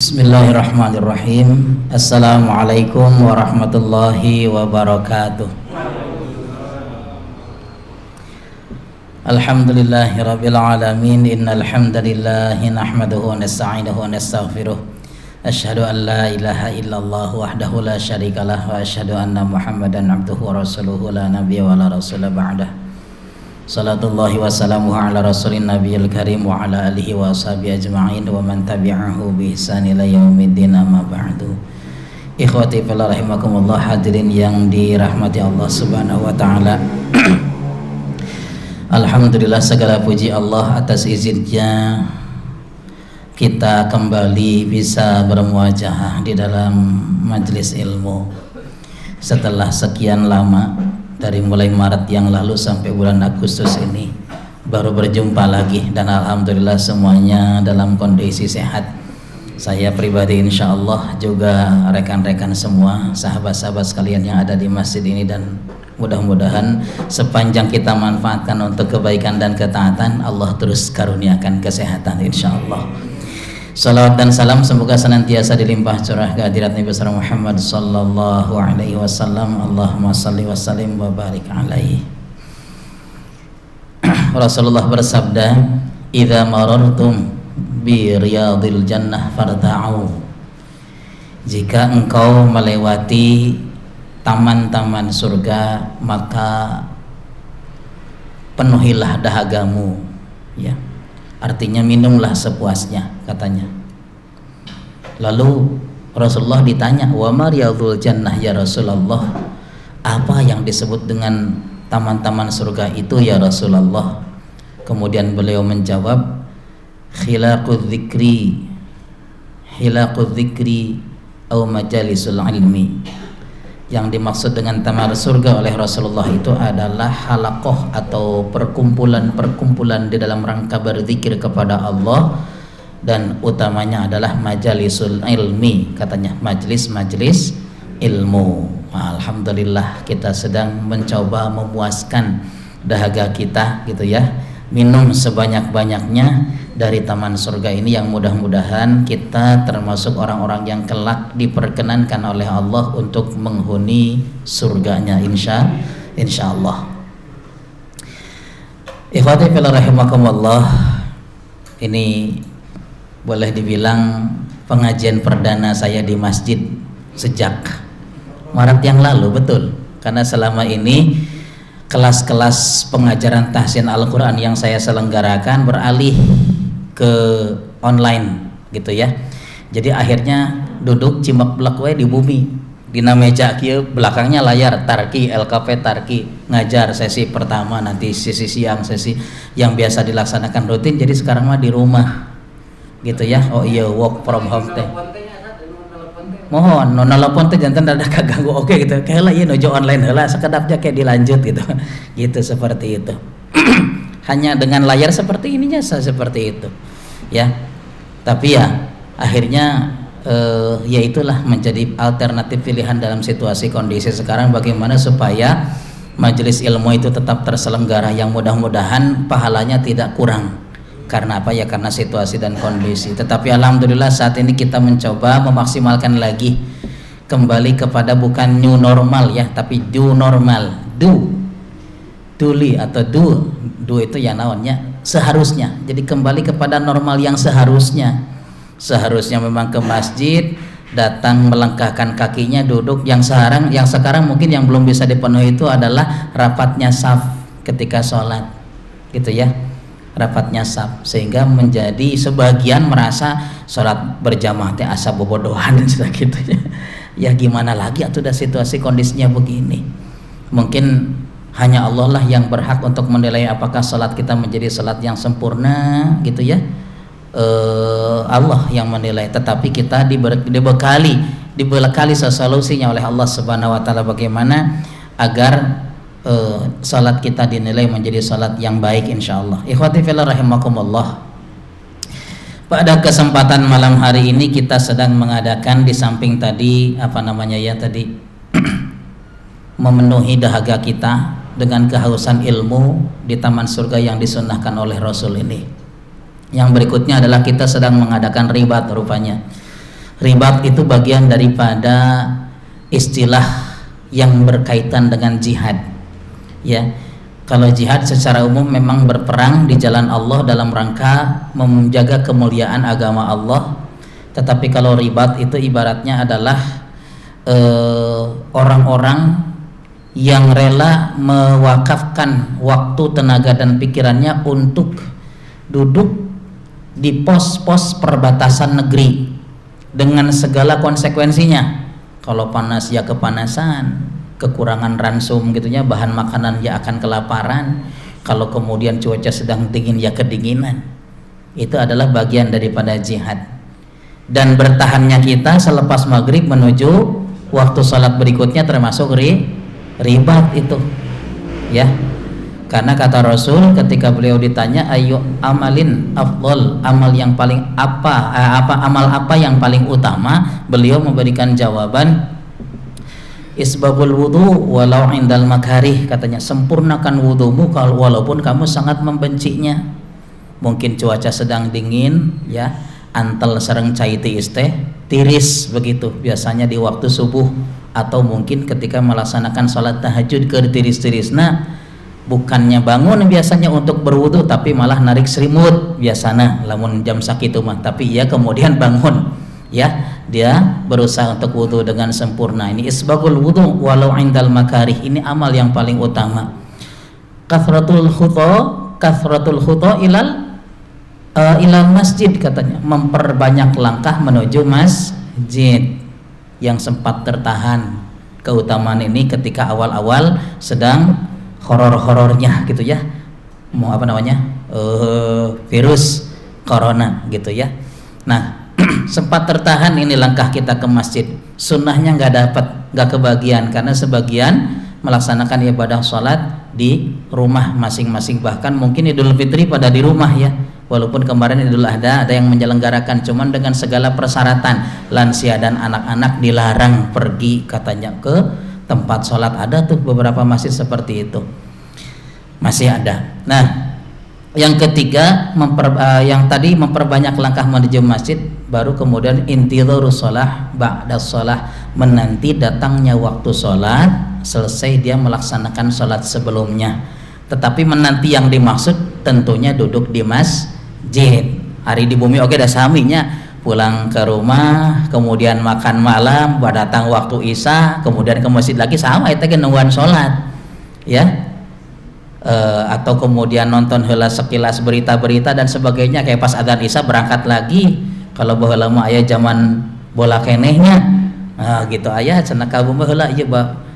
Bismillahirrahmanirrahim. Assalamualaikum warahmatullahi wabarakatuh. Alhamdulillahirabbil alamin. Innal hamdalillahi nahmaduhu wa nasta'inuhu wa nastaghfiruh. Asyhadu an la ilaha illallah wahdahu la syarikalah wa asyhadu anna Muhammadan abduhu wa rasuluhu la nabiyya wa la rasula ba'dah. Salatullahi wa salamuhu ala rasulin nabiyil karim wa ala alihi wa ashabihi ajma'in wa man tabi'ahu bi ihsan ila yaumiddin, amma ba'du. Ikhwati fillah rahimakumullah, hadirin yang dirahmati Allah Subhanahu wa taala. Alhamdulillah, segala puji Allah atas izinnya kita kembali bisa bermuajahah di dalam majelis ilmu setelah sekian lama. Dari mulai Maret yang lalu sampai bulan Agustus ini baru berjumpa lagi, dan alhamdulillah semuanya dalam kondisi sehat. Saya pribadi insya Allah, juga rekan-rekan semua, sahabat-sahabat sekalian yang ada di masjid ini, dan mudah-mudahan sepanjang kita manfaatkan untuk kebaikan dan ketaatan, Allah terus karuniakan kesehatan insya Allah. Salawat dan salam semoga senantiasa dilimpah curah kehadirat Nabi besar Muhammad sallallahu alaihi wasallam. Allahumma salli wa sallim wa barik alaihi. Rasulullah bersabda, "Idza marartum bi riyadil jannah farta'u." Jika engkau melewati taman-taman surga, maka penuhilah dahagamu, ya. Artinya minumlah sepuasnya, katanya. Lalu Rasulullah ditanya, "Wa ma riyadul jannah ya Rasulullah?" Apa yang disebut dengan taman-taman surga itu ya Rasulullah? Kemudian beliau menjawab, "Khilaqudz dzikri au majalisul ilmi." Yang dimaksud dengan taman surga oleh Rasulullah itu adalah halaqah atau perkumpulan-perkumpulan di dalam rangka berzikir kepada Allah, dan utamanya adalah majalisul ilmi, katanya, majelis-majelis ilmu. Alhamdulillah kita sedang mencoba memuaskan dahaga kita, gitu ya, minum sebanyak-banyaknya dari taman surga ini, yang mudah-mudahan kita termasuk orang-orang yang kelak diperkenankan oleh Allah untuk menghuni surganya insya Allah. Ikhwati fillah rahimakumullah, ini boleh dibilang pengajian perdana saya di masjid sejak Maret yang lalu, betul, karena selama ini kelas-kelas pengajaran tahsin Al-Quran yang saya selenggarakan beralih ke online, gitu ya. Jadi akhirnya duduk cimek-blek we di bumi, dina meja kieu, belakangnya layar Tarki, LKP Tarki, ngajar sesi pertama, nanti sesi siang, sesi yang biasa dilaksanakan rutin. Jadi sekarang mah di rumah, gitu ya. Oh iya, work from home teh. Mohon nelpon teh jantan ada kaganggu, oke gitu. Kayak lah ieu nuju online heula sakedapnya kayak dilanjut gitu. Gitu, seperti itu. Hanya dengan layar seperti ininya seperti itu, ya. Tapi ya akhirnya ya itulah menjadi alternatif pilihan dalam situasi kondisi sekarang, bagaimana supaya majelis ilmu itu tetap terselenggara, yang mudah-mudahan pahalanya tidak kurang. Karena apa ya? Karena situasi dan kondisi. Tetapi alhamdulillah saat ini kita mencoba memaksimalkan lagi, kembali kepada bukan new normal ya, tapi do normal, duli atau do itu ya naonnya seharusnya. Jadi kembali kepada normal yang seharusnya memang ke masjid, datang melangkahkan kakinya, duduk. Yang sekarang mungkin yang belum bisa dipenuhi itu adalah rapatnya saf ketika sholat, gitu ya, rapatnya saf, sehingga menjadi sebagian merasa sholat berjamaah teh asa bobodohan dan sebagainya. Ya gimana lagi, atau udah situasi kondisinya begini. Mungkin hanya Allah lah yang berhak untuk menilai apakah salat kita menjadi salat yang sempurna, gitu ya. Allah yang menilai, tetapi kita dibekali solusinya oleh Allah Subhanahu wa taala, bagaimana agar salat kita dinilai menjadi salat yang baik insyaallah. Ikhwati fillah rahimakumullah. Pada kesempatan malam hari ini kita sedang mengadakan, di samping tadi memenuhi dahaga kita dengan kehausan ilmu di taman surga yang disunnahkan oleh Rasul ini. Yang berikutnya adalah kita sedang mengadakan ribat rupanya. Ribat itu bagian daripada istilah yang berkaitan dengan jihad. Ya, kalau jihad secara umum memang berperang di jalan Allah dalam rangka menjaga kemuliaan agama Allah. Tetapi kalau ribat itu ibaratnya adalah orang-orang yang rela mewakafkan waktu, tenaga dan pikirannya untuk duduk di pos-pos perbatasan negeri dengan segala konsekuensinya. Kalau panas ya kepanasan, kekurangan ransum gitunya, bahan makanan ya akan kelaparan. Kalau kemudian cuaca sedang dingin ya kedinginan. Itu adalah bagian daripada jihad. Dan bertahannya kita selepas maghrib menuju waktu salat berikutnya termasuk ribat itu, ya. Karena kata Rasul ketika beliau ditanya ayu amalin afdol, amal yang paling amal apa yang paling utama, beliau memberikan jawaban isbabul wudu walau indal makarih, katanya sempurnakan wudumu walaupun kamu sangat membencinya. Mungkin cuaca sedang dingin, ya, antel sareng cai tiis teh tiris begitu biasanya di waktu subuh, atau mungkin ketika melaksanakan sholat tahajud ke tiris-tirisna, bukannya bangun biasanya untuk berwudu tapi malah narik selimut biasanya lamun jam sakitu mah, tapi ya kemudian bangun, ya, dia berusaha untuk wudu dengan sempurna. Ini isbagul wudu walau indal makarih, ini amal yang paling utama. Kathratul khuta ilal masjid, katanya memperbanyak langkah menuju masjid. Yang sempat tertahan keutamaan ini ketika awal-awal sedang horor-horornya gitu ya, mau apa namanya, virus corona gitu ya. Nah sempat tertahan ini langkah kita ke masjid. Sunnahnya nggak kebagian karena sebagian melaksanakan ibadah sholat di rumah masing-masing, bahkan mungkin Idul Fitri pada di rumah ya. Walaupun kemarin Idul Adha ada yang menyelenggarakan, cuman dengan segala persyaratan, lansia dan anak-anak dilarang pergi katanya ke tempat sholat. Ada tuh beberapa masjid seperti itu, masih ada. Nah, yang ketiga yang tadi memperbanyak langkah menuju masjid, baru kemudian intidharus shalah ba'da shalah, menanti datangnya waktu sholat selesai dia melaksanakan sholat sebelumnya. Tetapi menanti yang dimaksud tentunya duduk di masjid. Hari di bumi oke dah saminya, pulang ke rumah kemudian makan malam, datang waktu isya kemudian ke masjid lagi, sama itu kan nungguan sholat, ya. Atau kemudian nonton heula sekilas berita-berita dan sebagainya, kayak pas adzan isya berangkat lagi. Kalau baheula mah aya zaman bola kenehnya, gitu aya cenah ka bumi heula ieu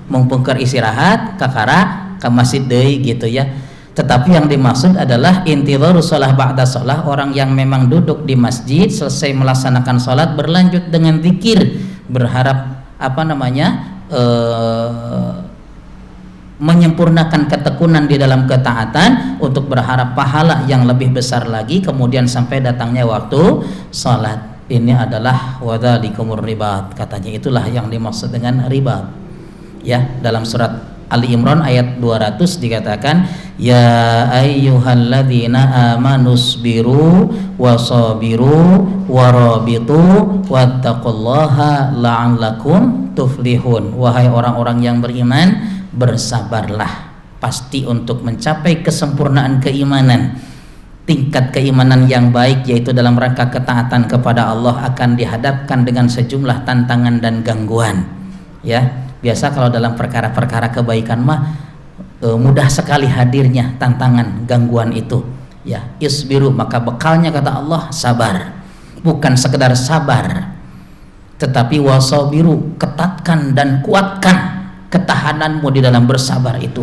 mumpung keur istirahat kakara ke masjid deui gitu ya. Tetapi yang dimaksud adalah intidharus shalah ba'da shalah, orang yang memang duduk di masjid selesai melaksanakan sholat berlanjut dengan zikir, berharap apa namanya, menyempurnakan ketekunan di dalam ketaatan untuk berharap pahala yang lebih besar lagi, kemudian sampai datangnya waktu sholat. Ini adalah wadzalikumur ribat, katanya itulah yang dimaksud dengan ribat, ya. Dalam surat Ali Imran ayat 200 dikatakan, ya ayyuhalladzina amanusbiru wasabiru warabitu wattaqullaha la'allakum tuflihun. Wahai orang-orang yang beriman, bersabarlah pasti untuk mencapai kesempurnaan keimanan. Tingkat keimanan yang baik, yaitu dalam rangka ketaatan kepada Allah, akan dihadapkan dengan sejumlah tantangan dan gangguan, ya. Biasa kalau dalam perkara-perkara kebaikan mah mudah sekali hadirnya tantangan, gangguan itu, ya. Isbiru, maka bekalnya kata Allah sabar, bukan sekedar sabar, tetapi wasabiru, ketatkan dan kuatkan ketahananmu di dalam bersabar itu.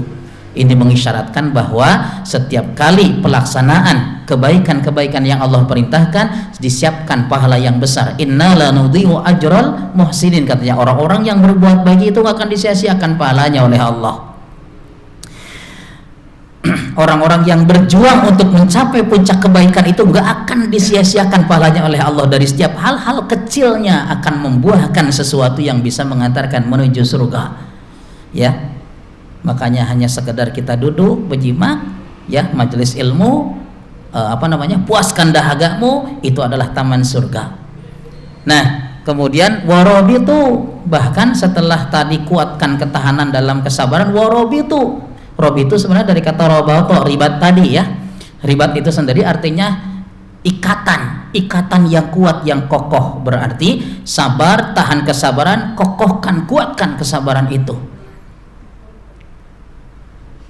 Ini mengisyaratkan bahwa setiap kali pelaksanaan kebaikan-kebaikan yang Allah perintahkan disiapkan pahala yang besar. Inna la nudhi'u ajral muhsinin, katanya orang-orang yang berbuat baik itu akan disia-siakan pahalanya oleh Allah. Orang-orang yang berjuang untuk mencapai puncak kebaikan itu gak akan disia-siakan pahalanya oleh Allah. Dari setiap hal-hal kecilnya akan membuahkan sesuatu yang bisa mengantarkan menuju surga, ya. Makanya hanya sekedar kita duduk berjimat, ya, majelis ilmu, puaskan dahagamu, itu adalah taman surga. Nah, Kemudian warabitu, bahkan setelah tadi kuatkan ketahanan dalam kesabaran, warabitu. Robi itu sebenarnya dari kata robata, ribat tadi ya. Ribat itu sendiri artinya ikatan yang kuat, yang kokoh. Berarti sabar, tahan kesabaran, kokohkan, kuatkan kesabaran itu.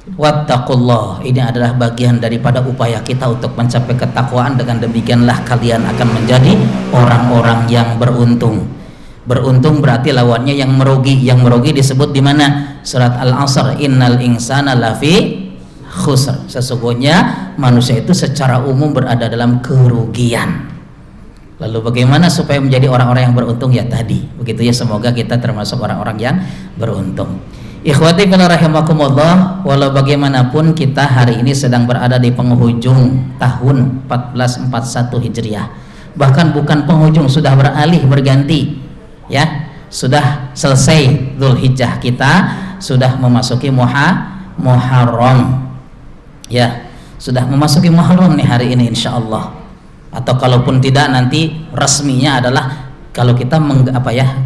Wattaqullah, ini adalah bagian daripada upaya kita untuk mencapai ketakwaan. Dengan demikianlah kalian akan menjadi orang-orang yang beruntung. Beruntung berarti lawannya yang merugi. Yang merugi disebut di mana? Surat Al-Asr, innal insana lafi khusr. Sesungguhnya manusia itu secara umum berada dalam kerugian. Lalu bagaimana supaya menjadi orang-orang yang beruntung? Ya tadi, begitu ya, semoga kita termasuk orang-orang yang beruntung. Ikhwati fillah rahimakumullah, walau bagaimanapun kita hari ini sedang berada di penghujung tahun 1441 Hijriah. Bahkan bukan penghujung, sudah beralih, berganti. Ya, sudah selesai Dzulhijjah, kita sudah memasuki Muharram. Ya, sudah memasuki Muharram nih hari ini insyaallah. Atau kalaupun tidak, nanti resminya adalah kalau kita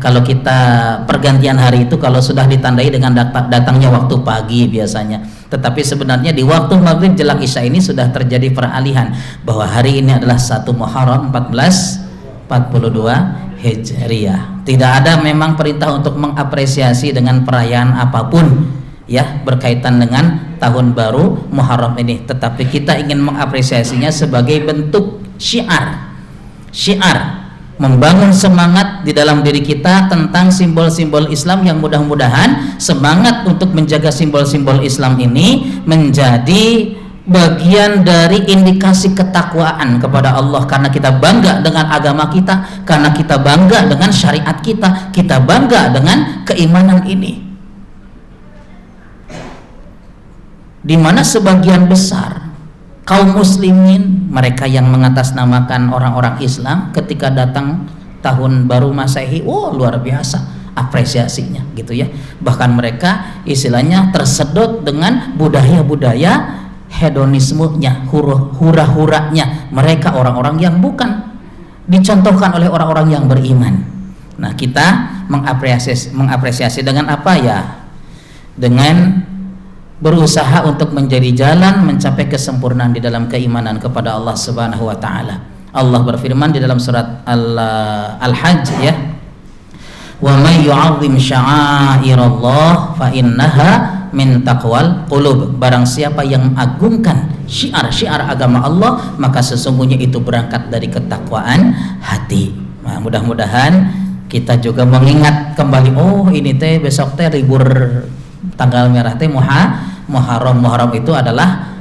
kalau kita pergantian hari itu kalau sudah ditandai dengan datangnya waktu pagi biasanya. Tetapi sebenarnya di waktu maghrib jelang isya ini sudah terjadi peralihan bahwa hari ini adalah 1 Muharram 1442 Hijriah. Tidak ada memang perintah untuk mengapresiasi dengan perayaan apapun ya berkaitan dengan tahun baru Muharram ini, tetapi kita ingin mengapresiasinya sebagai bentuk syiar, membangun semangat di dalam diri kita tentang simbol-simbol Islam yang mudah-mudahan semangat untuk menjaga simbol-simbol Islam ini menjadi bagian dari indikasi ketakwaan kepada Allah, karena kita bangga dengan agama kita, karena kita bangga dengan syariat kita bangga dengan keimanan ini, di mana sebagian besar kaum muslimin, mereka yang mengatasnamakan orang-orang Islam, ketika datang tahun baru Masehi, luar biasa apresiasinya gitu ya. Bahkan mereka istilahnya tersedot dengan budaya-budaya hedonismenya, hura-huranya mereka, orang-orang yang bukan dicontohkan oleh orang-orang yang beriman. Nah, kita mengapresiasi dengan apa ya? Dengan berusaha untuk menjadi jalan mencapai kesempurnaan di dalam keimanan kepada Allah Subhanahu wa taala. Allah berfirman di dalam surat Al-Hajj ya, "Wa may yu'azzim sya'airallah fa innaha min taqwal qulub." Barang siapa yang mengagungkan syiar-syiar agama Allah, maka sesungguhnya itu berangkat dari ketakwaan hati. Nah, mudah-mudahan kita juga mengingat kembali, ini teh besok teh libur tanggal merah teh Muharram itu adalah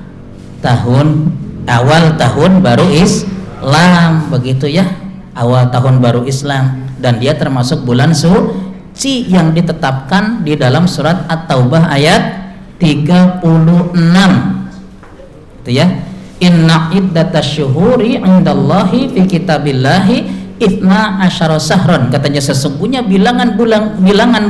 awal tahun baru Islam, begitu ya, awal tahun baru Islam, dan dia termasuk bulan suci yang ditetapkan di dalam surat At-Taubah ayat 36 itu ya, inna iddatasyuhuri indallahi fi kitabillahi ithna asyara sahron, katanya sesungguhnya bilangan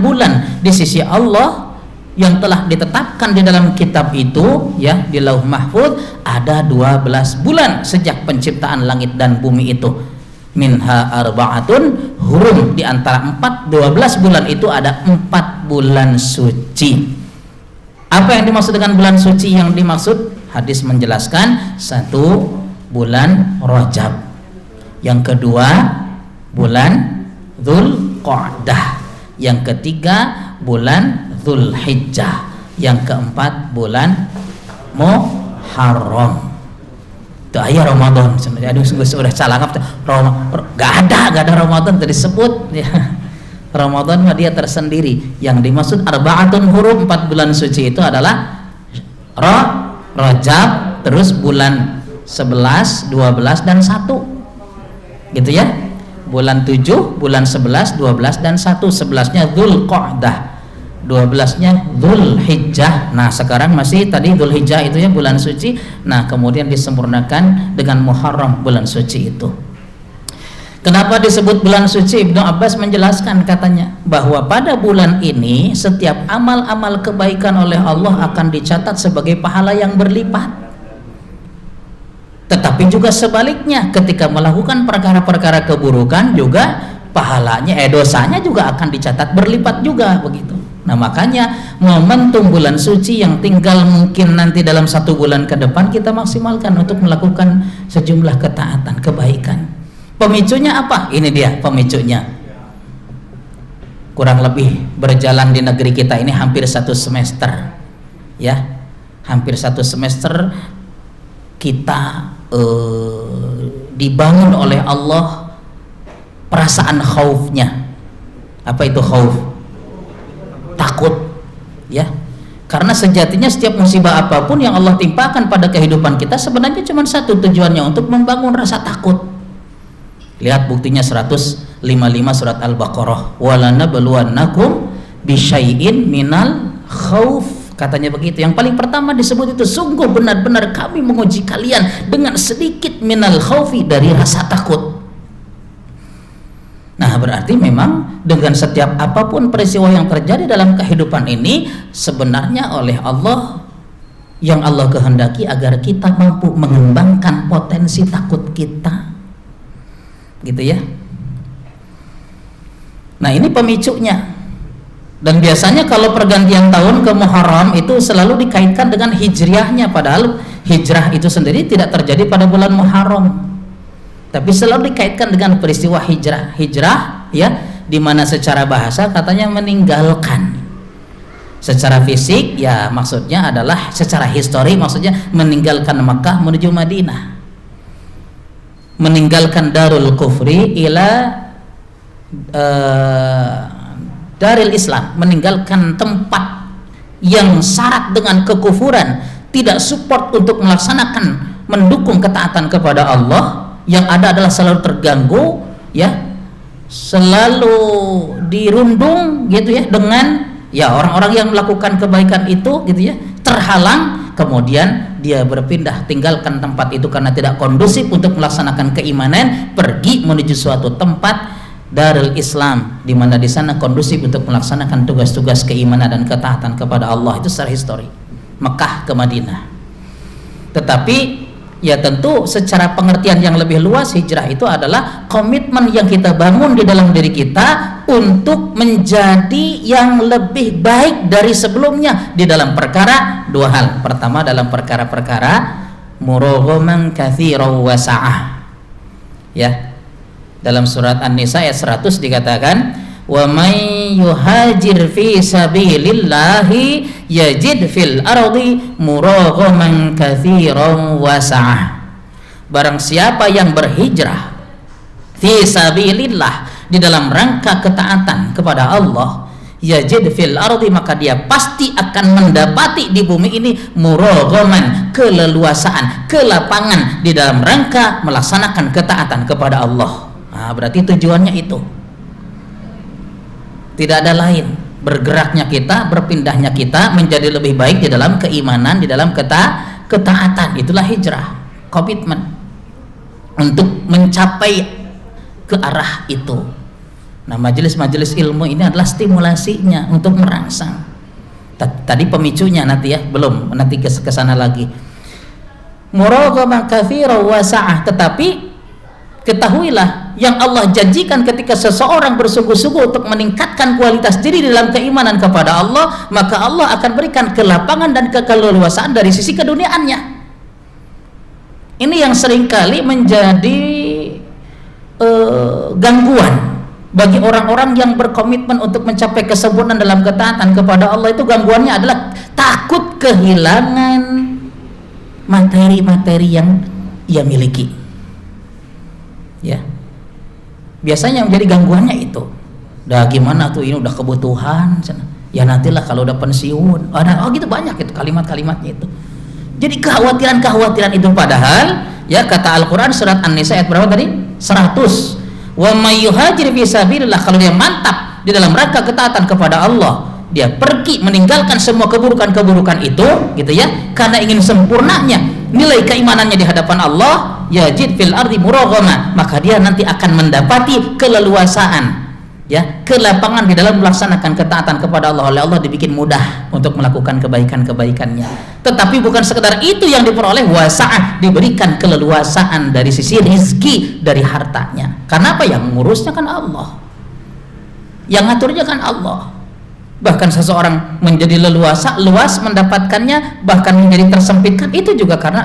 bulan di sisi Allah yang telah ditetapkan di dalam kitab itu ya, di Lauh Mahfuz, ada 12 bulan sejak penciptaan langit dan bumi itu. Minha arba'atun hurum, di antara 12 bulan itu ada 4 bulan suci. Apa yang dimaksud dengan bulan suci? Yang dimaksud, hadis menjelaskan, 1 bulan Rajab, yang kedua bulan Dzulqa'dah, yang ketiga bulan Dzulhijjah, yang keempat bulan Muharram. Itu ayat Ramadan sebenarnya. Aduh, sudah salah gak ada Ramadan tadi disebut ya. Ramadan mah dia tersendiri. Yang dimaksud arba'atun hurum, 4 bulan suci itu adalah Rajab, terus bulan 11, 12 dan 1. Gitu ya. Bulan 7, bulan 11, 12 dan 1. 11-nya Dzulqa'dah, 12-nya Dzulhijjah. Nah, sekarang masih tadi Dzulhijjah itu ya bulan suci. Nah, kemudian disempurnakan dengan Muharram, bulan suci itu. Kenapa disebut bulan suci? Ibnu Abbas menjelaskan, katanya bahwa pada bulan ini setiap amal-amal kebaikan oleh Allah akan dicatat sebagai pahala yang berlipat. Tetapi juga sebaliknya, ketika melakukan perkara-perkara keburukan juga pahalanya dosanya juga akan dicatat berlipat juga begitu. Nah makanya momentum bulan suci yang tinggal mungkin nanti dalam 1 bulan ke depan kita maksimalkan untuk melakukan sejumlah ketaatan, kebaikan. Pemicunya apa? Ini dia pemicunya. Kurang lebih berjalan di negeri kita ini hampir 1 semester, ya, hampir 1 semester kita dibangun oleh Allah perasaan khaufnya. Apa itu khauf? Takut, ya. Karena sejatinya setiap musibah apapun yang Allah timpakan pada kehidupan kita sebenarnya cuma satu tujuannya, untuk membangun rasa takut. Lihat buktinya 155 surat Al-Baqarah, walanabluwannakum bisyai'in minal khauf, katanya begitu. Yang paling pertama disebut itu, sungguh benar-benar kami menguji kalian dengan sedikit minal khaufi, dari rasa takut. Nah berarti memang dengan setiap apapun peristiwa yang terjadi dalam kehidupan ini sebenarnya oleh Allah, yang Allah kehendaki agar kita mampu mengembangkan potensi takut kita, gitu ya. Nah ini pemicunya. Dan biasanya kalau pergantian tahun ke Muharram itu selalu dikaitkan dengan hijriahnya, padahal hijrah itu sendiri tidak terjadi pada bulan Muharram, tapi selalu dikaitkan dengan peristiwa hijrah. Hijrah, ya, dimana secara bahasa katanya meninggalkan. Secara fisik ya maksudnya adalah, secara histori maksudnya meninggalkan Makkah menuju Madinah, meninggalkan Darul Kufri ila Daril Islam, meninggalkan tempat yang syarat dengan kekufuran, tidak support untuk melaksanakan, mendukung ketaatan kepada Allah, yang ada adalah selalu terganggu, ya, selalu dirundung gitu ya dengan ya orang-orang yang melakukan kebaikan itu gitu ya, terhalang, kemudian dia berpindah, tinggalkan tempat itu karena tidak kondusif untuk melaksanakan keimanan, pergi menuju suatu tempat Darul Islam, di mana di sana kondusif untuk melaksanakan tugas-tugas keimanan dan ketaatan kepada Allah. Itu secara histori Mekah ke Madinah. Tetapi ya tentu secara pengertian yang lebih luas, hijrah itu adalah komitmen yang kita bangun di dalam diri kita untuk menjadi yang lebih baik dari sebelumnya di dalam perkara 2 hal. Pertama dalam perkara-perkara muraghaman katsiran wa sa'ah, ya. Dalam surat An-Nisa ayat 100 dikatakan, wa may yuhajir fi sabilillahi yajid fil ardi muraghaman katsiran wa sa'ah. Barang siapa yang berhijrah fi sabilillah, di dalam rangka ketaatan kepada Allah, yajid fil ardi, maka dia pasti akan mendapati di bumi ini muraghaman, keleluasaan, kelapangan di dalam rangka melaksanakan ketaatan kepada Allah. Nah, berarti tujuannya itu tidak ada lain, bergeraknya kita, berpindahnya kita menjadi lebih baik di dalam keimanan, di dalam ketaatan. Itulah hijrah, komitmen untuk mencapai ke arah itu. Nah majelis-majelis ilmu ini adalah stimulasinya untuk merangsang. Tadi pemicunya nanti ya, belum, nanti ke sana lagi. Muraghaman katsiran wa sa'ah, tetapi ketahuilah yang Allah janjikan ketika seseorang bersungguh-sungguh untuk meningkatkan kualitas diri dalam keimanan kepada Allah, maka Allah akan berikan kelapangan dan keleluasaan dari sisi keduniaannya. Ini yang seringkali menjadi gangguan bagi orang-orang yang berkomitmen untuk mencapai kesempurnaan dalam ketaatan kepada Allah. Itu gangguannya adalah takut kehilangan materi-materi yang ia miliki. Ya, biasanya yang menjadi gangguannya itu, dah gimana tuh, ini udah kebutuhan, ya nantilah kalau udah pensiun, ada, oh gitu, banyak itu kalimat-kalimatnya itu. Jadi kekhawatiran itu, padahal ya kata Al-Quran surat An-Nisa ayat berapa tadi? 100. Wa may yuhajir fi sabilillah, kalau dia mantap di dalam rangka ketaatan kepada Allah, dia pergi meninggalkan semua keburukan-keburukan itu gitu ya, karena ingin sempurnanya nilai keimanannya di hadapan Allah, yajid fil ardi muraghama, maka dia nanti akan mendapati keleluasaan, ya, kelapangan di dalam melaksanakan ketaatan kepada Allah. Oleh Allah dibikin mudah untuk melakukan kebaikan-kebaikannya. Tetapi bukan sekedar itu yang diperoleh, wasa'ah, diberikan keleluasaan dari sisi rizki, dari hartanya. Karena apa? Yang ngurusnya kan Allah. Yang ngaturnya kan Allah. Bahkan seseorang menjadi leluasa, luas mendapatkannya, bahkan menjadi tersempitkan, itu juga karena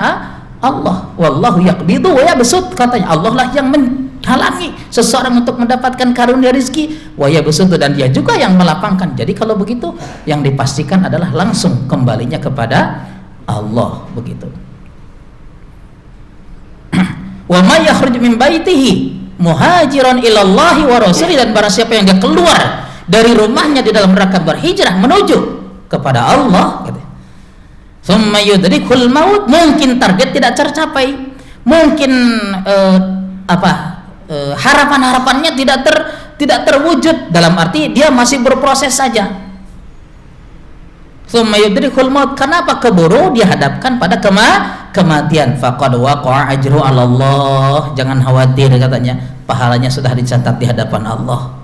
Allah. Wallahu yaqbidu wa yabsut, katanya Allah lah yang menghalangi seseorang untuk mendapatkan karunia rezeki, wa yabsut, dan dia juga yang melapangkan. Jadi kalau begitu yang dipastikan adalah langsung kembalinya kepada Allah, begitu. Wa may yakhruj min baitihi muhajiran ilallahi wa rasuli, dan barang siapa yang dia keluar dari rumahnya di dalam rangka berhijrah menuju kepada Allah, gitu. Tsumma yudrikul maut, mungkin target tidak tercapai, mungkin harapan-harapannya tidak terwujud, dalam arti dia masih berproses saja. Tsumma yudrikul maut, kenapa keburu dihadapkan pada kematian? Faqad waqa'a ajru 'ala Allah, jangan khawatir, katanya, pahalanya sudah dicatat di hadapan Allah.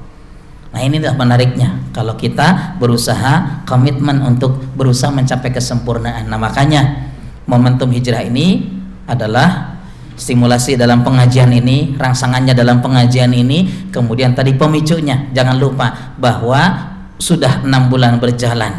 Nah, inilah menariknya kalau kita berusaha komitmen untuk berusaha mencapai kesempurnaan. Nah, makanya momentum hijrah ini adalah stimulasi dalam pengajian ini, rangsangannya dalam pengajian ini, kemudian tadi pemicunya. Jangan lupa bahwa sudah 6 bulan berjalan.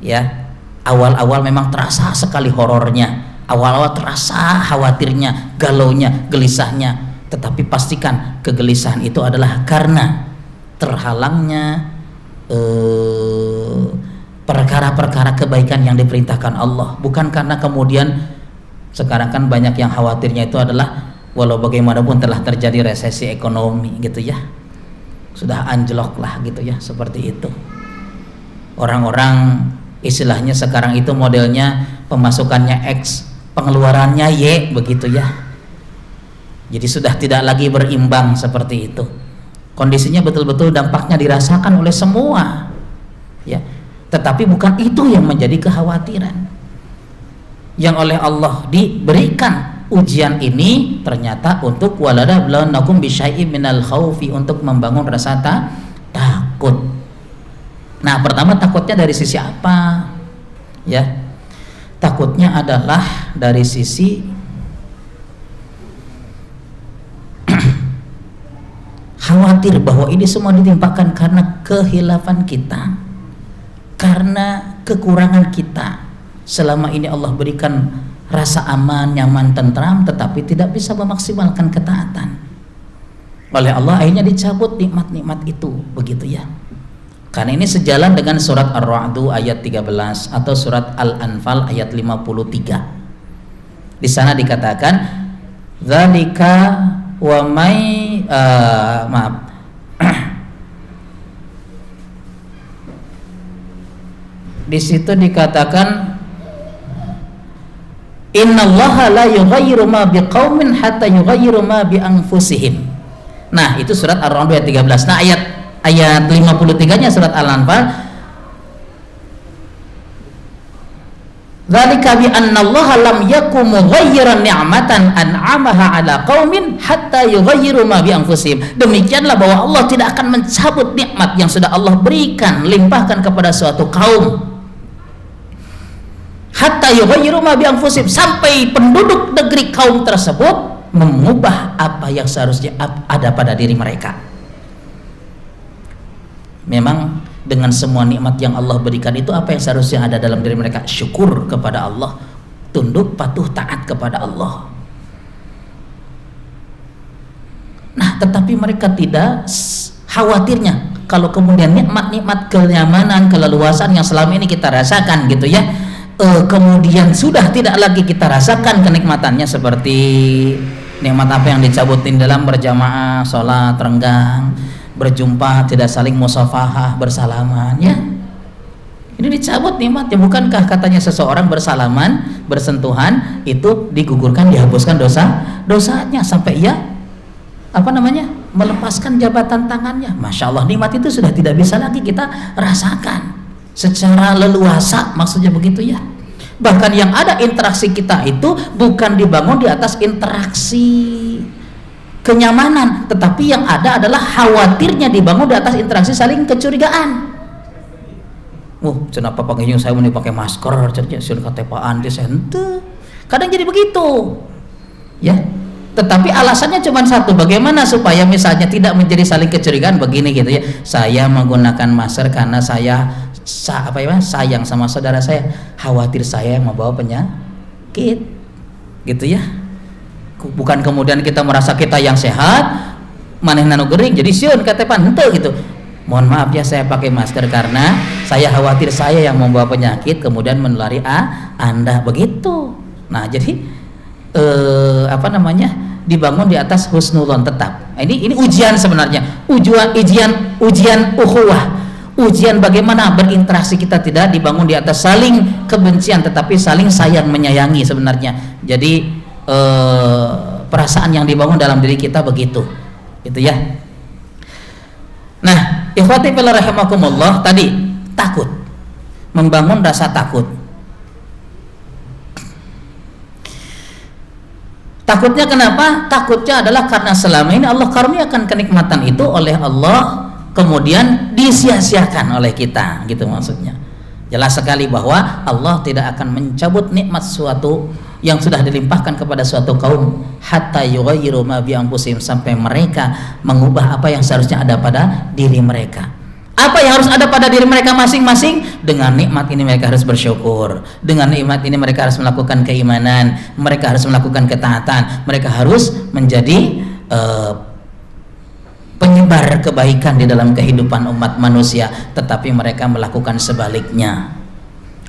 Ya, awal-awal memang terasa sekali horornya, awal-awal terasa khawatirnya, galaunya, gelisahnya. Tetapi pastikan kegelisahan itu adalah karena terhalangnya perkara-perkara kebaikan yang diperintahkan Allah, bukan karena kemudian sekarang kan banyak yang khawatirnya itu adalah walau bagaimanapun telah terjadi resesi ekonomi, gitu ya, sudah anjlok lah, gitu ya, seperti itu. Orang-orang istilahnya sekarang itu modelnya pemasukannya X, pengeluarannya Y, begitu ya. Jadi sudah tidak lagi berimbang seperti itu. Kondisinya betul-betul dampaknya dirasakan oleh semua, ya. Tetapi bukan itu yang menjadi kekhawatiran. Yang oleh Allah diberikan ujian ini ternyata untuk waladabluwannakum bisyai'im minal khaufi, untuk membangun rasa takut. Nah, pertama takutnya dari sisi apa? Ya, takutnya adalah dari sisi khawatir bahwa ini semua ditimpakan karena kehilafan kita, karena kekurangan kita. Selama ini Allah berikan rasa aman, nyaman, tentram, tetapi tidak bisa memaksimalkan ketaatan. Oleh Allah akhirnya dicabut nikmat-nikmat itu, begitu ya. Karena ini sejalan dengan surat Ar-Ra'd ayat 13 atau surat Al-Anfal ayat 53. Di sana dikatakan dzalika wa may di situ dikatakan innallaha la yughayyiru ma biqaumin hatta yughayyiru ma bi anfusihim. Nah, itu surat Ar-Ra'd ayat 13. Nah, ayat 53-nya surat Al-Anfal, dzalika bi annallaha lam yakum mughayyiran ni'matan an'amaha 'ala qaumin hatta yughayyiru ma bi anfusihim. Demikianlah bahwa Allah tidak akan mencabut nikmat yang sudah Allah berikan, limpahkan kepada suatu kaum, hatta yughayyiru ma bi anfusihim, sampai penduduk negeri kaum tersebut mengubah apa yang seharusnya ada pada diri mereka. Memang dengan semua nikmat yang Allah berikan itu, apa yang seharusnya ada dalam diri mereka? Syukur kepada Allah, tunduk, patuh, taat kepada Allah. Nah, tetapi mereka tidak, khawatirnya kalau kemudian nikmat-nikmat kenyamanan, keleluasan yang selama ini kita rasakan, gitu ya, kemudian sudah tidak lagi kita rasakan kenikmatannya, seperti nikmat apa yang dicabutin dalam berjamaah, sholat renggang, berjumpa tidak saling musafahah, bersalaman, ya. Ini dicabut nikmatnya. Bukankah katanya seseorang bersalaman, bersentuhan itu digugurkan, dihapuskan dosanya sampai ia melepaskan jabatan tangannya. Masya Allah, nikmat itu sudah tidak bisa lagi kita rasakan secara leluasa, maksudnya begitu ya. Bahkan yang ada interaksi kita itu bukan dibangun di atas interaksi kenyamanan, tetapi yang ada adalah khawatirnya dibangun di atas interaksi saling kecurigaan. Kenapa pakai saya mau pakai masker, cerita sudah ketepaan di sente. Kadang jadi begitu, ya. Tetapi alasannya cuma satu, bagaimana supaya misalnya tidak menjadi saling kecurigaan begini gitu ya. Saya menggunakan masker karena saya sayang sama saudara saya, khawatir saya membawa penyakit, gitu ya. Bukan kemudian kita merasa kita yang sehat, maneh nanu gering jadi sieun katepan henteu gitu. Mohon maaf ya, saya pakai masker karena saya khawatir saya yang membawa penyakit kemudian menulari Anda, begitu. Nah, jadi dibangun di atas husnuzon tetap. Ini ujian sebenarnya, ujian ukhuwah, ujian bagaimana berinteraksi kita tidak dibangun di atas saling kebencian tetapi saling sayang menyayangi sebenarnya. Jadi perasaan yang dibangun dalam diri kita begitu, gitu ya. Nah, ikhwati fillah rahimakumullah, tadi takut, membangun rasa takut. Takutnya kenapa? Takutnya adalah karena selama ini Allah karuniakan kenikmatan itu oleh Allah, kemudian disia-siakan oleh kita, gitu maksudnya. Jelas sekali bahwa Allah tidak akan mencabut nikmat suatu yang sudah dilimpahkan kepada suatu kaum hatta yughayyiru ma bi anfusihim, sampai mereka mengubah apa yang seharusnya ada pada diri mereka. Apa yang harus ada pada diri mereka masing-masing? Dengan nikmat ini mereka harus bersyukur. Dengan nikmat ini mereka harus melakukan keimanan, mereka harus melakukan ketaatan, mereka harus menjadi penyebar kebaikan di dalam kehidupan umat manusia. Tetapi mereka melakukan sebaliknya.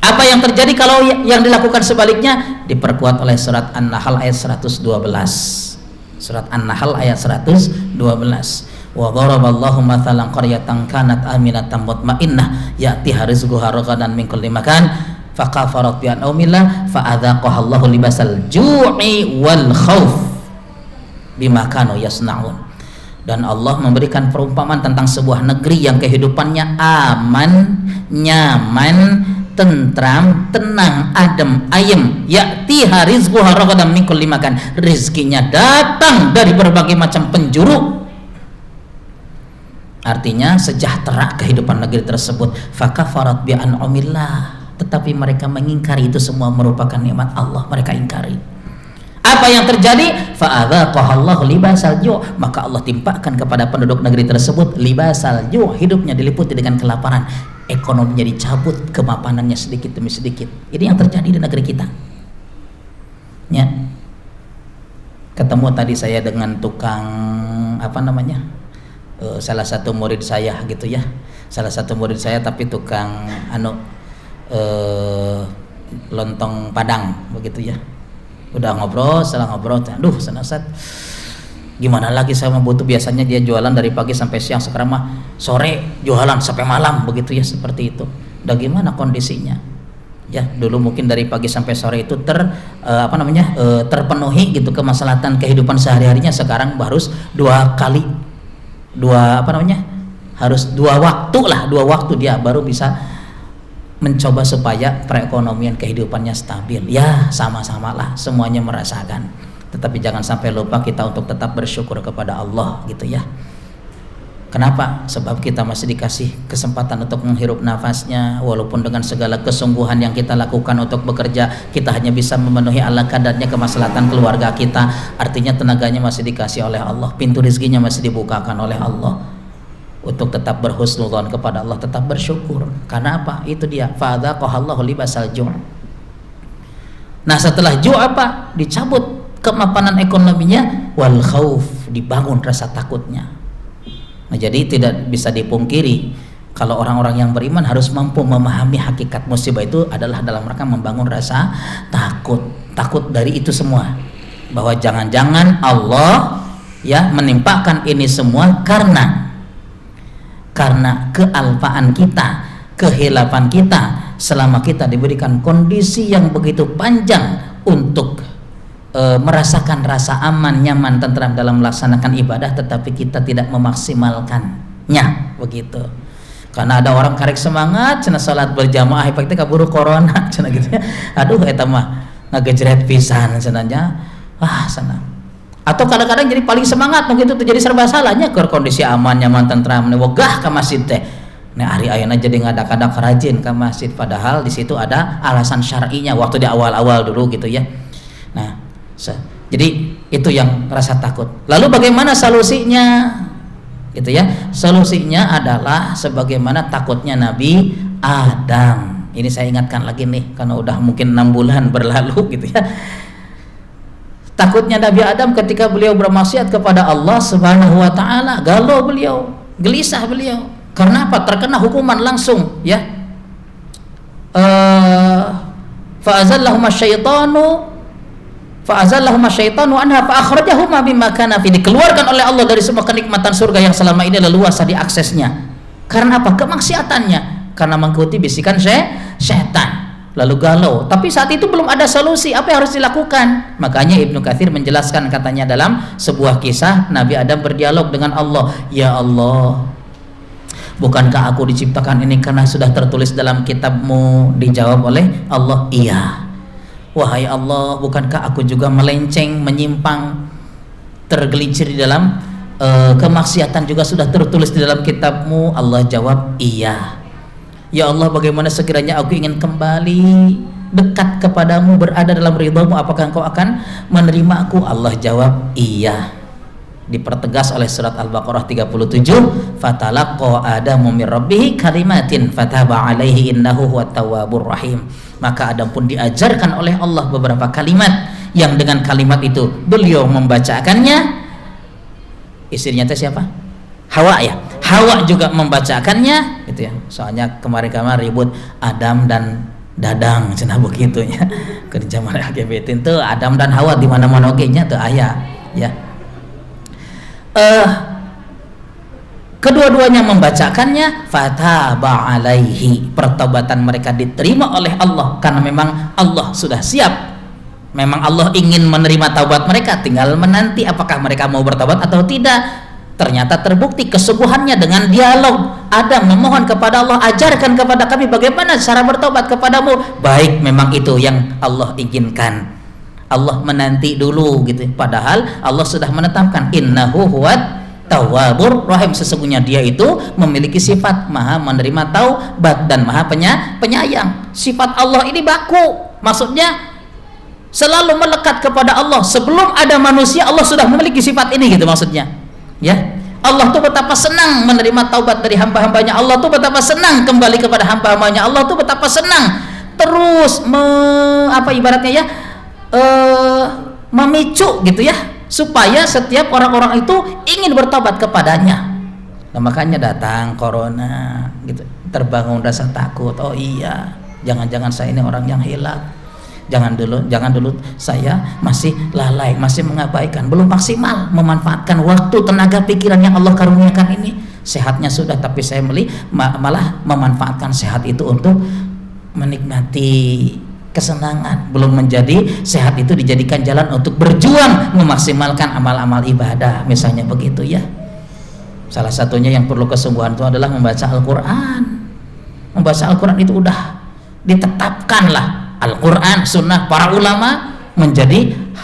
Apa yang terjadi kalau yang dilakukan sebaliknya? Diperkuat oleh surat An-Nahl ayat 112. Surat An-Nahl ayat 112. Wa daraballahu mathalan qaryatan kanat aminatan mutmainnah ya'tiha rizquha ragadan min kulli makan fakafarat bi an'amillah fa'adzaqaha Allahu libasal ju'i wal khauf bima kanu yasnaun. Dan Allah memberikan perumpamaan tentang sebuah negeri yang kehidupannya aman, nyaman, tentram, tenang, adem, ayem. Ya'tiha rizquha ragadan min kulli makan, rizkinya datang dari berbagai macam penjuru. Artinya sejahtera kehidupan negeri tersebut. Fakafarat bi an'amillah, tetapi mereka mengingkari itu semua merupakan nikmat Allah, mereka ingkari. Apa yang terjadi? Fa'adzaqahallahu libasal ju', maka Allah timpakan kepada penduduk negeri tersebut libasal ju', hidupnya diliputi dengan kelaparan, ekonominya dicabut, kemapanannya sedikit demi sedikit. Ini yang terjadi di negeri kita. Ya. Ketemu tadi saya dengan tukang salah satu murid saya gitu ya, salah satu murid saya tapi tukang lontong Padang begitu ya. Udah ngobrol, setelah ngobrol, aduh senasat, gimana lagi saya membutuh, biasanya dia jualan dari pagi sampai siang, sekarang mah sore jualan sampai malam begitu ya, seperti itu. Udah gimana kondisinya? Ya dulu mungkin dari pagi sampai sore itu terpenuhi gitu kemaslahatan kehidupan sehari-harinya, sekarang harus harus dua waktu dia baru bisa mencoba supaya perekonomian kehidupannya stabil. Ya sama-sama lah, semuanya merasakan. Tetapi jangan sampai lupa kita untuk tetap bersyukur kepada Allah gitu ya. Kenapa? Sebab kita masih dikasih kesempatan untuk menghirup nafasnya, walaupun dengan segala kesungguhan yang kita lakukan untuk bekerja, kita hanya bisa memenuhi ala kadarnya kemaslahatan keluarga kita. Artinya tenaganya masih dikasih oleh Allah, pintu rezekinya masih dibukakan oleh Allah. Untuk tetap berhusnudzon kepada Allah, tetap bersyukur. Karena apa? Itu dia, fa'adzaqahallahu libasal ju'. Nah setelah ju' apa? Dicabut kemapanan ekonominya, wal khauf, dibangun rasa takutnya. Nah jadi tidak bisa dipungkiri kalau orang-orang yang beriman harus mampu memahami hakikat musibah itu adalah dalam rangka membangun rasa takut dari itu semua, bahwa jangan-jangan Allah ya menimpakan ini semua karena kealpaan kita, kehilapan kita, selama kita diberikan kondisi yang begitu panjang untuk merasakan rasa aman, nyaman, tentram dalam melaksanakan ibadah, tetapi kita tidak memaksimalkannya begitu. Karena ada orang karek semangat cenah salat berjamaah ipak teh kaburu corona cenah gitu ya. Aduh eta mah ngagejret pisan cenanya. Sana. Atau kadang-kadang jadi paling semangat begitu terjadi serba salahnya ke kondisi aman, nyaman, tentram, wegah ka masjid teh. Nah hari ayeuna jadi ngadak-ngadak rajin ke masjid, padahal di situ ada alasan syar'inya waktu di awal-awal dulu gitu ya. Nah jadi Itu yang rasa takut. Lalu bagaimana solusinya? Gitu ya. Solusinya adalah sebagaimana takutnya Nabi Adam. Ini saya ingatkan lagi nih, karena udah mungkin 6 bulan berlalu gitu ya. Takutnya Nabi Adam ketika beliau bermaksiat kepada Allah Subhanahu wa taala, galau beliau, gelisah beliau. Karena apa? Terkena hukuman langsung ya. Fa'azallahuma syaitanu anha fa'akhrajahuma mimma kana fi. Dikeluarkan oleh Allah dari semua kenikmatan surga yang selama ini leluasa diaksesnya. Karena apa? Kemaksiatannya, karena mengikuti bisikan syaitan. Lalu galau, tapi saat itu belum ada solusi. Apa yang harus dilakukan? Makanya Ibnu Katsir menjelaskan, katanya dalam sebuah kisah Nabi Adam berdialog dengan Allah, ya Allah, bukankah aku diciptakan ini karena sudah tertulis dalam kitabmu? Dijawab oleh Allah, iya. Wahai Allah, bukankah aku juga melenceng, menyimpang, tergelincir di dalam kemaksiatan juga sudah tertulis di dalam kitabmu? Allah jawab, iya. Ya Allah, bagaimana sekiranya aku ingin kembali dekat kepadamu, berada dalam ridhamu, apakah engkau akan menerima aku? Allah jawab, iya. Dipertegas oleh surat Al-Baqarah 37, fatalaqqa Adamu min rabbih kalimatin fataba alaihi innahu huwat tawwabur rahim. Maka Adam pun diajarkan oleh Allah beberapa kalimat, yang dengan kalimat itu beliau membacakannya. Istrinya itu siapa? Hawa ya. Hawa juga membacakannya gitu ya. Soalnya kemarin-kemarin ribut Adam dan Dadang cenah begitu ya. Kerja zaman LGBT itu Adam dan Hawa di mana-mana oke nya tuh ayah ya. Kedua-duanya membacakannya, fataba alaihi, pertobatan mereka diterima oleh Allah karena memang Allah sudah siap. Memang Allah ingin menerima taubat mereka, tinggal menanti apakah mereka mau bertobat atau tidak. Ternyata terbukti kesungguhannya dengan dialog. Adam memohon kepada Allah, ajarkan kepada kami bagaimana cara bertobat kepadamu. Baik, memang itu yang Allah inginkan. Allah menanti dulu gitu. Padahal Allah sudah menetapkan innahu huwat tawwabur rahim, sesungguhnya dia itu memiliki sifat maha menerima taubat dan maha penyayang. Sifat Allah ini baku, maksudnya selalu melekat kepada Allah. Sebelum ada manusia Allah sudah memiliki sifat ini gitu maksudnya ya. Allah tuh betapa senang menerima taubat dari hamba-hambanya. Allah tuh betapa senang kembali kepada hamba-hambanya. Allah tuh betapa senang terus ibaratnya ya memicu gitu ya, supaya setiap orang-orang itu ingin bertobat kepadanya. Nah, makanya datang corona gitu, terbangun rasa takut. Oh iya, jangan-jangan saya ini orang yang hilaf. Jangan dulu saya masih lalai, masih mengabaikan, belum maksimal memanfaatkan waktu, tenaga, pikiran yang Allah karuniakan ini. Sehatnya sudah, tapi saya malah memanfaatkan sehat itu untuk menikmati kesenangan. Belum menjadi sehat itu dijadikan jalan untuk berjuang memaksimalkan amal-amal ibadah, misalnya begitu ya. Salah satunya yang perlu kesungguhan itu adalah membaca Al-Quran. Membaca Al-Quran itu udah ditetapkan lah, Al-Quran, Sunnah, para ulama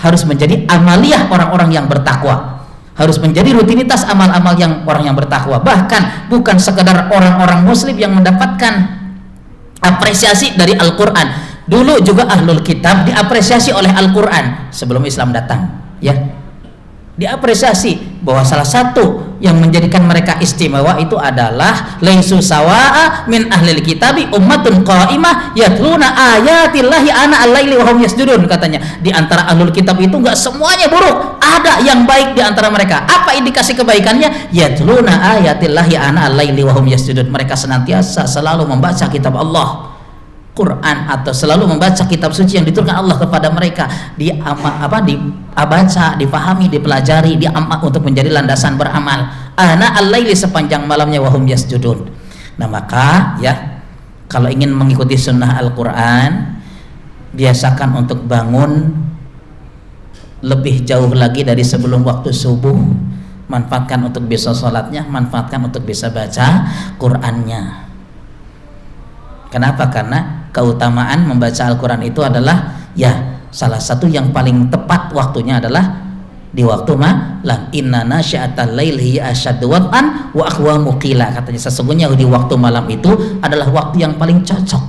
harus menjadi amaliyah orang-orang yang bertakwa, harus menjadi rutinitas amal-amal yang orang yang bertakwa. Bahkan bukan sekedar orang-orang muslim yang mendapatkan apresiasi dari Al-Quran. Dulu juga ahlul kitab diapresiasi oleh Al-Quran sebelum Islam datang ya. Diapresiasi bahwa salah satu yang menjadikan mereka istimewa itu adalah laisu sawa'a min ahlil kitabi ummatun qa'imah yatluna ayatillahi ana al-laili wa hum yasjudun. Katanya di antara ahlul kitab itu enggak semuanya buruk, ada yang baik di antara mereka. Apa indikasi kebaikannya? Yatluna ayatillahi ana al-laili wa hum yasjudun. Mereka senantiasa selalu membaca kitab Allah, Quran, atau selalu membaca kitab suci yang diturunkan Allah kepada mereka, dibaca, dipahami, dipelajari, untuk menjadi landasan beramal. Ana al-laili, sepanjang malamnya, wahum yasjudun. Nah maka ya, kalau ingin mengikuti sunnah Al-Quran, biasakan untuk bangun lebih jauh lagi dari sebelum waktu subuh. Manfaatkan untuk bisa sholatnya, manfaatkan untuk bisa baca Qurannya. Kenapa? Karena keutamaan membaca Al-Quran itu adalah ya salah satu yang paling tepat waktunya adalah di waktu malam. Inna nasya'atal laili asyaddu wat'an wa aqwamu qila. Katanya sesungguhnya di waktu malam itu adalah waktu yang paling cocok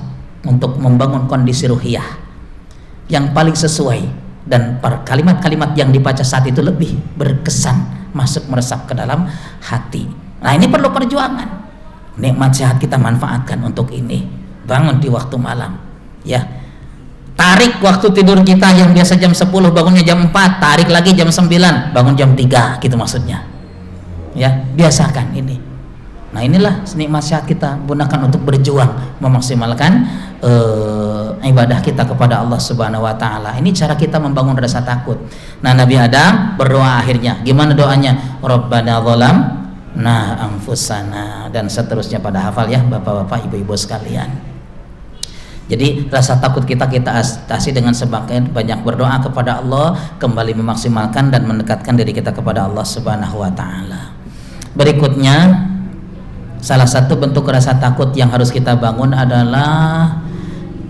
untuk membangun kondisi ruhiyah, yang paling sesuai dan kalimat-kalimat yang dibaca saat itu lebih berkesan, masuk meresap ke dalam hati. Nah, ini perlu perjuangan. Nikmat sehat kita manfaatkan untuk ini. Bangun di waktu malam, ya. Tarik waktu tidur kita yang biasa jam 10 bangunnya jam 4, tarik lagi jam 9, bangun jam 3, gitu maksudnya. Ya, biasakan ini. Nah, inilah nikmat sehat kita gunakan untuk berjuang memaksimalkan ibadah kita kepada Allah Subhanahu wa taala. Ini cara kita membangun rasa takut. Nah, Nabi Adam berdoa akhirnya. Gimana doanya? Rabbana zalamna anfusana, dan seterusnya pada hafal ya Bapak-bapak, Ibu-ibu sekalian. Jadi rasa takut kita atasi dengan sebagian banyak berdoa kepada Allah, kembali memaksimalkan dan mendekatkan diri kita kepada Allah Subhanahu wa taala. Berikutnya, salah satu bentuk rasa takut yang harus kita bangun adalah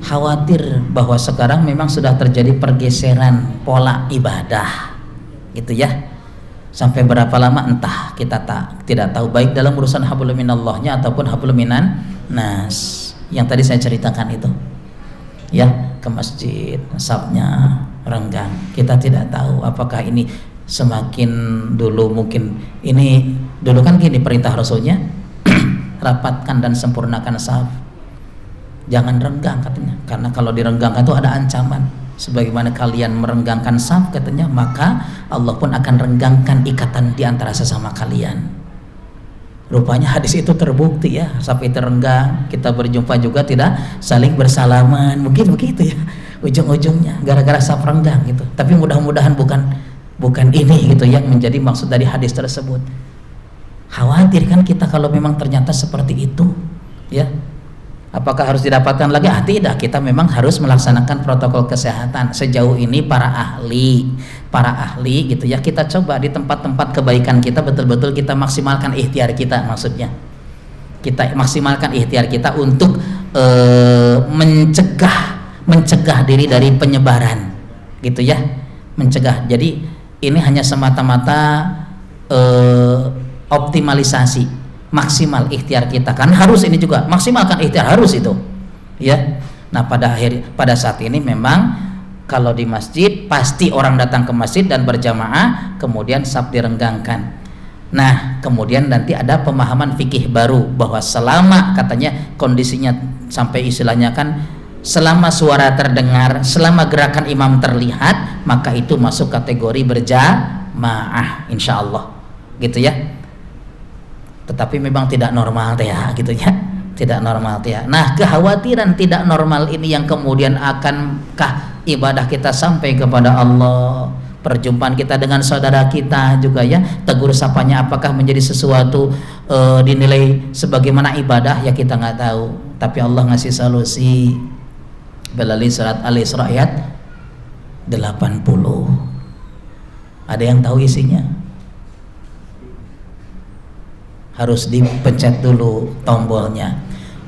khawatir bahwa sekarang memang sudah terjadi pergeseran pola ibadah, gitu ya. Sampai berapa lama entah, kita tidak tahu, baik dalam urusan hablum minallahnya ataupun hablum minan nas yang tadi saya ceritakan itu, ya, ke masjid safnya renggang. Kita tidak tahu apakah ini semakin dulu, mungkin ini dulu kan gini perintah Rasulnya, rapatkan dan sempurnakan saf, jangan renggang katanya, karena kalau direnggangkan itu ada ancaman. Sebagaimana kalian merenggangkan saf katanya, maka Allah pun akan renggangkan ikatan di antara sesama kalian. Rupanya hadis itu terbukti ya, sampai terenggang, kita berjumpa juga tidak saling bersalaman, mungkin begitu ya ujung-ujungnya gara-gara saf renggang gitu. Tapi mudah-mudahan bukan ini gitu yang menjadi maksud dari hadis tersebut. Khawatir kan kita kalau memang ternyata seperti itu, ya. Apakah harus didapatkan lagi? Tidak, kita memang harus melaksanakan protokol kesehatan. Sejauh ini para ahli gitu ya, kita coba di tempat-tempat kebaikan kita betul-betul kita maksimalkan ikhtiar kita, maksudnya kita maksimalkan ikhtiar kita untuk mencegah diri dari penyebaran, gitu ya, mencegah. Jadi ini hanya semata-mata optimalisasi, maksimal ikhtiar kita, kan harus ini juga maksimalkan ikhtiar, harus itu, ya. Nah, pada saat ini memang kalau di masjid pasti orang datang ke masjid dan berjamaah, kemudian saf direnggangkan. Nah, kemudian nanti ada pemahaman fikih baru bahwa selama katanya kondisinya sampai istilahnya kan selama suara terdengar, selama gerakan imam terlihat, maka itu masuk kategori berjamaah, insya Allah, gitu ya. Tetapi memang tidak normal ya, gitu ya, tidak normal ya. Nah, kekhawatiran tidak normal ini yang kemudian akankah ibadah kita sampai kepada Allah, perjumpaan kita dengan saudara kita juga ya, tegur sapanya apakah menjadi sesuatu dinilai sebagaimana ibadah, ya kita nggak tahu. Tapi Allah ngasih solusi melalui surat Al-Isra ayat 80. Ada yang tahu isinya? Harus dipencet dulu tombolnya.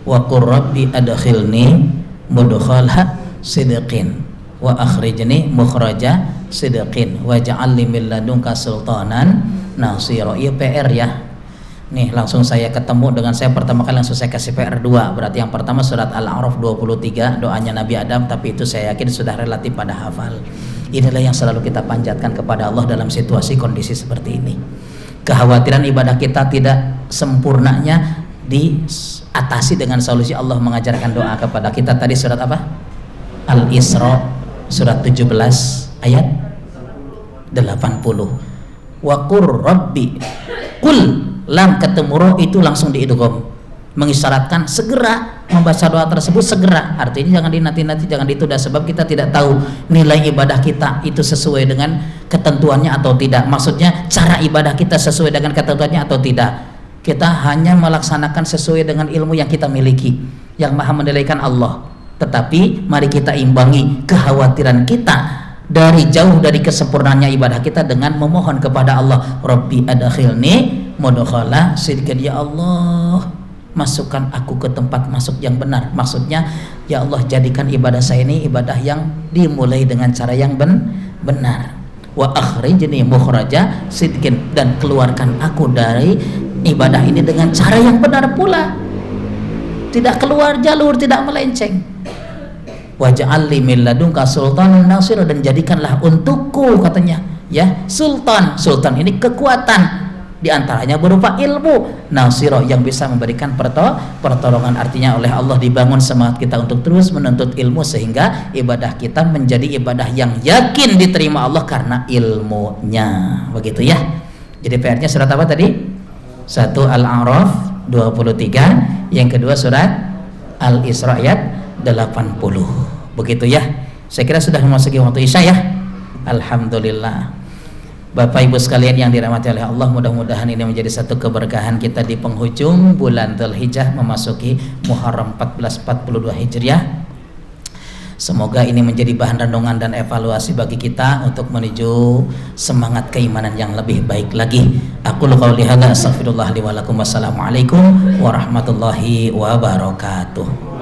Wa qur rabbi adkhilni mudkhala sidqin wa akhrijni mukhraja sidqin waj'al li min ladunka sultanan nasira. Iya PR ya. Nih langsung saya ketemu dengan saya pertama kali, langsung saya kasih PR 2. Berarti yang pertama surat Al-A'raf 23, doanya Nabi Adam, tapi itu saya yakin sudah relatif pada hafal. Inilah yang selalu kita panjatkan kepada Allah dalam situasi kondisi seperti ini. Kekhawatiran ibadah kita tidak sempurnanya diatasi dengan solusi Allah mengajarkan doa kepada kita. Tadi surat apa? Al-Isra surat 17 ayat 80. Wa qur rabbi, qul, lam ketemu roh itu langsung diidgham, mengisyaratkan segera membaca doa tersebut, segera. Artinya jangan dinanti-nanti, jangan ditunda, sebab kita tidak tahu nilai ibadah kita itu sesuai dengan ketentuannya atau tidak. Maksudnya cara ibadah kita sesuai dengan ketentuannya atau tidak. Kita hanya melaksanakan sesuai dengan ilmu yang kita miliki, yang maha menilaikan Allah. Tetapi mari kita imbangi kekhawatiran kita dari jauh dari kesempurnaannya ibadah kita dengan memohon kepada Allah, Rabbi adkhilni mudkhala sidqin, ya Allah masukkan aku ke tempat masuk yang benar. Maksudnya, ya Allah jadikan ibadah saya ini ibadah yang dimulai dengan cara yang benar. Wa akhrijni mukhraja sidqin, dan keluarkan aku dari ibadah ini dengan cara yang benar pula, tidak keluar jalur, tidak melenceng. waj'al li min ladunka sultanan nasira, dan jadikanlah untukku katanya ya sultan. Sultan ini kekuatan, diantaranya berupa ilmu, nasira yang bisa memberikan pertolongan. Artinya oleh Allah dibangun semangat kita untuk terus menuntut ilmu, sehingga ibadah kita menjadi ibadah yang yakin diterima Allah karena ilmunya. Begitu ya. Jadi PR-nya surat apa tadi? 1 Al-A'raf 23, yang kedua surat Al-Isra ayat 80. Begitu ya. Saya kira sudah memasuki waktu Isya ya. Alhamdulillah. Bapak Ibu sekalian yang dirahmati oleh Allah, mudah-mudahan ini menjadi satu keberkahan kita di penghujung bulan Dzulhijjah memasuki Muharram 1442 Hijriah. Semoga ini menjadi bahan renungan dan evaluasi bagi kita untuk menuju semangat keimanan yang lebih baik lagi. Aku qouli hadza, astaghfirullah li wa lakum. Wassalamualaikum warahmatullahi wabarakatuh.